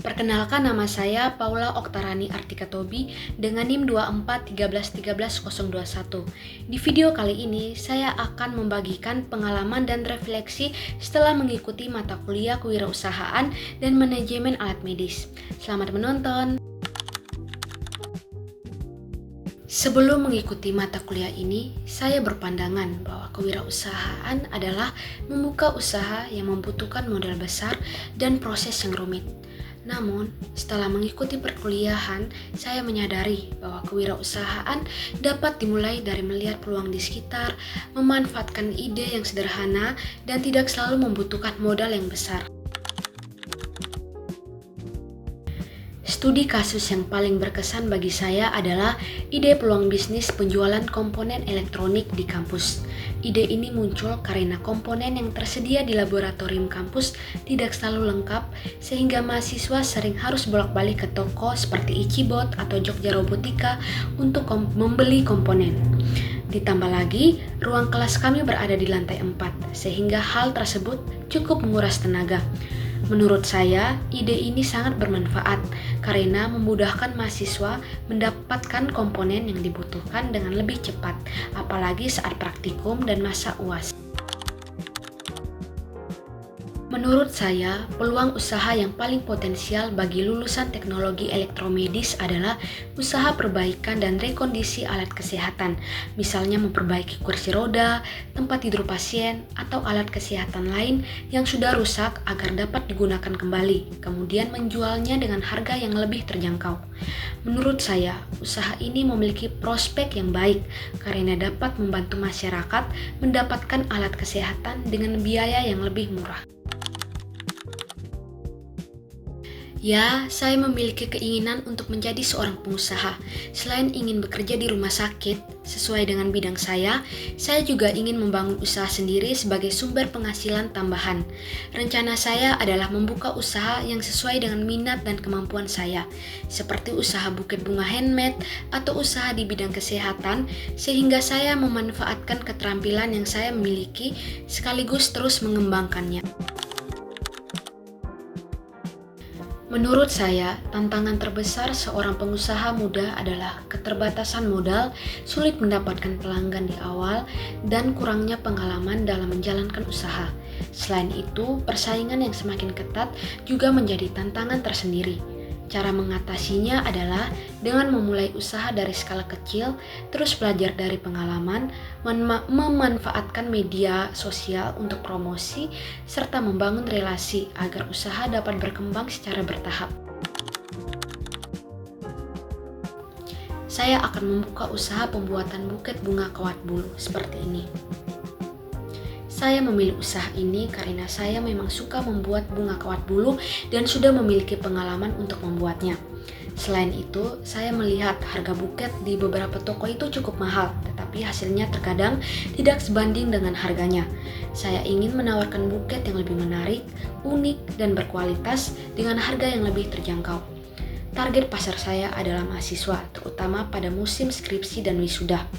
Perkenalkan, nama saya Paula Oktarani Artika Tobi dengan NIM 2413131021. Di video kali ini, saya akan membagikan pengalaman dan refleksi setelah mengikuti mata kuliah kewirausahaan dan manajemen alat medis. Selamat menonton! Sebelum mengikuti mata kuliah ini, saya berpandangan bahwa kewirausahaan adalah membuka usaha yang membutuhkan modal besar dan proses yang rumit. Namun, setelah mengikuti perkuliahan, saya menyadari bahwa kewirausahaan dapat dimulai dari melihat peluang di sekitar, memanfaatkan ide yang sederhana, dan tidak selalu membutuhkan modal yang besar. Studi kasus yang paling berkesan bagi saya adalah ide peluang bisnis penjualan komponen elektronik di kampus. Ide ini muncul karena komponen yang tersedia di laboratorium kampus tidak selalu lengkap, sehingga mahasiswa sering harus bolak-balik ke toko seperti Ichibot atau Jogja Robotika untuk membeli komponen. Ditambah lagi, ruang kelas kami berada di lantai 4, sehingga hal tersebut cukup menguras tenaga. Menurut saya, ide ini sangat bermanfaat karena memudahkan mahasiswa mendapatkan komponen yang dibutuhkan dengan lebih cepat, apalagi saat praktikum dan masa UAS. Menurut saya, peluang usaha yang paling potensial bagi lulusan teknologi elektromedis adalah usaha perbaikan dan rekondisi alat kesehatan, misalnya memperbaiki kursi roda, tempat tidur pasien, atau alat kesehatan lain yang sudah rusak agar dapat digunakan kembali, kemudian menjualnya dengan harga yang lebih terjangkau. Menurut saya, usaha ini memiliki prospek yang baik karena dapat membantu masyarakat mendapatkan alat kesehatan dengan biaya yang lebih murah. Ya, saya memiliki keinginan untuk menjadi seorang pengusaha. Selain ingin bekerja di rumah sakit sesuai dengan bidang saya juga ingin membangun usaha sendiri sebagai sumber penghasilan tambahan. Rencana saya adalah membuka usaha yang sesuai dengan minat dan kemampuan saya, seperti usaha buket bunga handmade atau usaha di bidang kesehatan, sehingga saya memanfaatkan keterampilan yang saya miliki sekaligus terus mengembangkannya. Menurut saya, tantangan terbesar seorang pengusaha muda adalah keterbatasan modal, sulit mendapatkan pelanggan di awal, dan kurangnya pengalaman dalam menjalankan usaha. Selain itu, persaingan yang semakin ketat juga menjadi tantangan tersendiri. Cara mengatasinya adalah dengan memulai usaha dari skala kecil, terus belajar dari pengalaman, memanfaatkan media sosial untuk promosi, serta membangun relasi agar usaha dapat berkembang secara bertahap. Saya akan membuka usaha pembuatan buket bunga kawat bulu seperti ini. Saya memilih usaha ini karena saya memang suka membuat bunga kawat bulu dan sudah memiliki pengalaman untuk membuatnya. Selain itu, saya melihat harga buket di beberapa toko itu cukup mahal, tetapi hasilnya terkadang tidak sebanding dengan harganya. Saya ingin menawarkan buket yang lebih menarik, unik, dan berkualitas dengan harga yang lebih terjangkau. Target pasar saya adalah mahasiswa, terutama pada musim skripsi dan wisuda.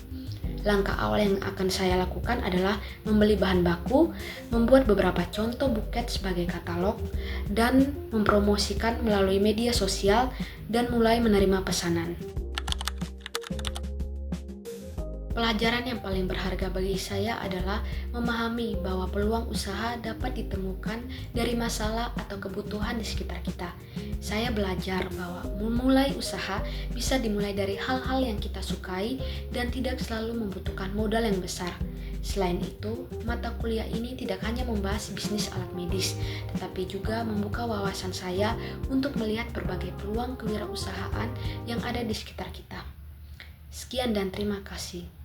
Langkah awal yang akan saya lakukan adalah membeli bahan baku, membuat beberapa contoh buket sebagai katalog, dan mempromosikan melalui media sosial dan mulai menerima pesanan. Pelajaran yang paling berharga bagi saya adalah memahami bahwa peluang usaha dapat ditemukan dari masalah atau kebutuhan di sekitar kita. Saya belajar bahwa memulai usaha bisa dimulai dari hal-hal yang kita sukai dan tidak selalu membutuhkan modal yang besar. Selain itu, mata kuliah ini tidak hanya membahas bisnis alat medis, tetapi juga membuka wawasan saya untuk melihat berbagai peluang kewirausahaan yang ada di sekitar kita. Sekian dan terima kasih.